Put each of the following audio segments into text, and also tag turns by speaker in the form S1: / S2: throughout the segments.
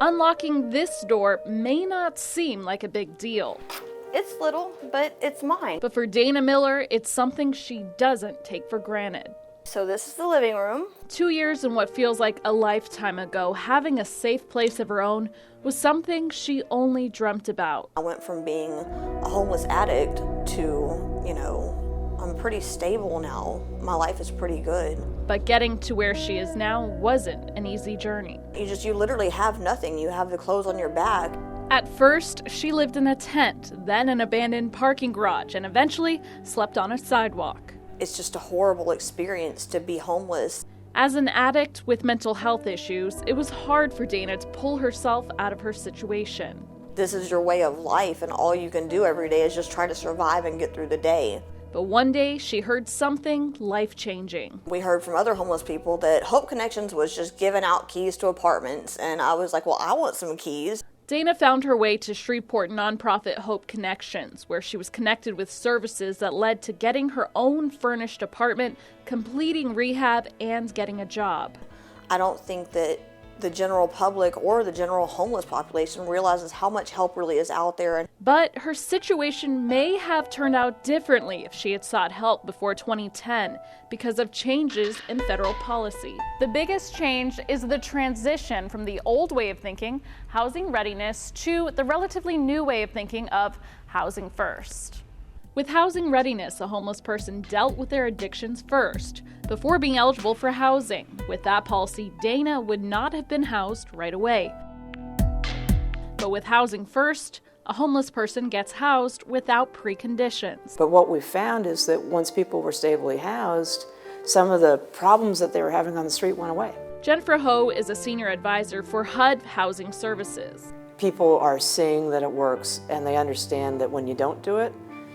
S1: Unlocking this door may not seem like a big deal.
S2: It's little, but it's mine.
S1: But for Dana Miller, it's something she doesn't take for granted.
S2: So this is the living room.
S1: 2 years and what feels like a lifetime ago, having a safe place of her own was something she only dreamt about.
S2: I went from being a homeless addict to, I'm pretty stable now. My life is pretty good.
S1: But getting to where she is now wasn't an easy journey.
S2: You literally have nothing. You have the clothes on your back.
S1: At first, she lived in a tent, then an abandoned parking garage, and eventually slept on a sidewalk.
S2: It's just a horrible experience to be homeless.
S1: As an addict with mental health issues, it was hard for Dana to pull herself out of her situation.
S2: This is your way of life, and all you can do every day is just try to survive and get through the day.
S1: But one day, she heard something life-changing.
S2: We heard from other homeless people that Hope Connections was just giving out keys to apartments, and I was like, well, I want some keys.
S1: Dana found her way to Shreveport nonprofit Hope Connections, where she was connected with services that led to getting her own furnished apartment, completing rehab, and getting a job.
S2: I don't think that the general public or the general homeless population realizes how much help really is out there.
S1: But her situation may have turned out differently if she had sought help before 2010 because of changes in federal policy. The biggest change is the transition from the old way of thinking, housing readiness, to the relatively new way of thinking of housing first. With housing readiness, a homeless person dealt with their addictions first, before being eligible for housing. With that policy, Dana would not have been housed right away. But with housing first, a homeless person gets housed without preconditions.
S3: But what we found is that once people were stably housed, some of the problems that they were having on the street went away.
S1: Jennifer Ho is a senior advisor for HUD Housing Services.
S3: People are seeing that it works, and they understand that when you don't do it,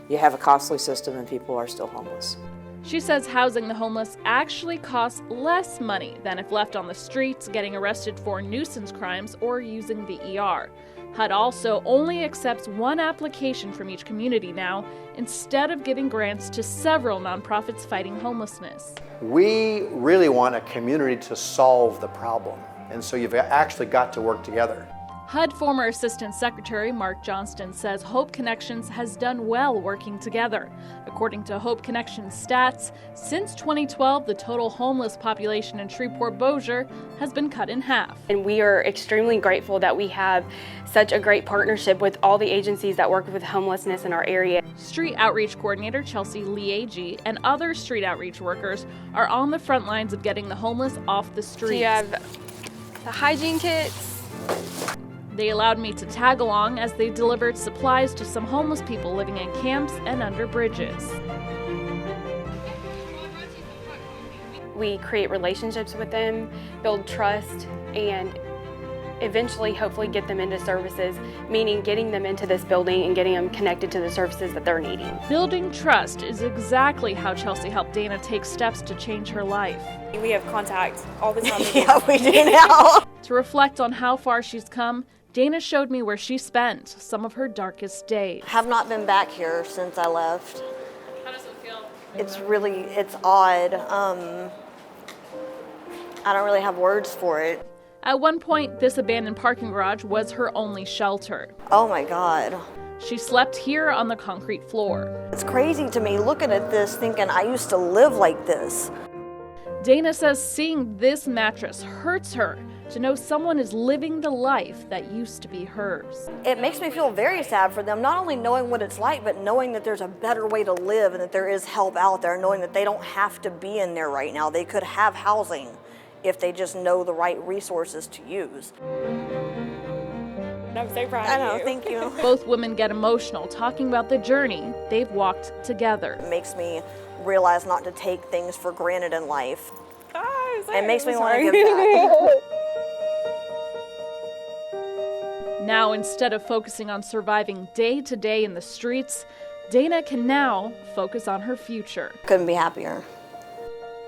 S3: you have a costly system and people are still homeless.
S1: She says housing the homeless actually costs less money than if left on the streets, getting arrested for nuisance crimes, or using the ER. HUD also only accepts one application from each community now, instead of giving grants to several nonprofits fighting homelessness.
S4: We really want a community to solve the problem, and so you've actually got to work together.
S1: HUD former Assistant Secretary Mark Johnston says Hope Connections has done well working together. According to Hope Connections stats, since 2012, the total homeless population in Shreveport-Bossier has been cut in half.
S5: And we are extremely grateful that we have such a great partnership with all the agencies that work with homelessness in our area.
S1: Street Outreach Coordinator Chelsea Liegi and other street outreach workers are on the front lines of getting the homeless off the streets.
S5: So you have the hygiene kits.
S1: They allowed me to tag along as they delivered supplies to some homeless people living in camps and under bridges.
S5: We create relationships with them, build trust, and eventually, hopefully, get them into services, meaning getting them into this building and getting them connected to the services that they're needing.
S1: Building trust is exactly how Chelsea helped Dana take steps to change her life.
S6: We have contact all the time.
S2: Yeah, we do now.
S1: To reflect on how far she's come, Dana showed me where she spent some of her darkest days.
S2: Have not been back here since I left.
S1: How does it feel?
S2: It's odd. I don't really have words for it.
S1: At one point, this abandoned parking garage was her only shelter.
S2: Oh my God.
S1: She slept here on the concrete floor.
S2: It's crazy to me looking at this thinking I used to live like this.
S1: Dana says seeing this mattress hurts her to know someone is living the life that used to be hers.
S2: It makes me feel very sad for them, not only knowing what it's like, but knowing that there's a better way to live and that there is help out there, knowing that they don't have to be in there right now. They could have housing if they just know the right resources to use.
S6: I'm so proud
S2: I
S6: of
S2: know,
S6: you.
S2: thank you.
S1: Both women get emotional talking about the journey they've walked together.
S2: It makes me realize not to take things for granted in life. It makes me want to give back.
S1: Now, instead of focusing on surviving day to day in the streets, Dana can now focus on her future.
S2: Couldn't be happier.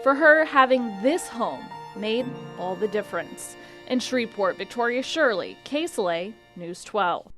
S1: For her, having this home made all the difference. In Shreveport, Victoria Shirley, KSLA News 12.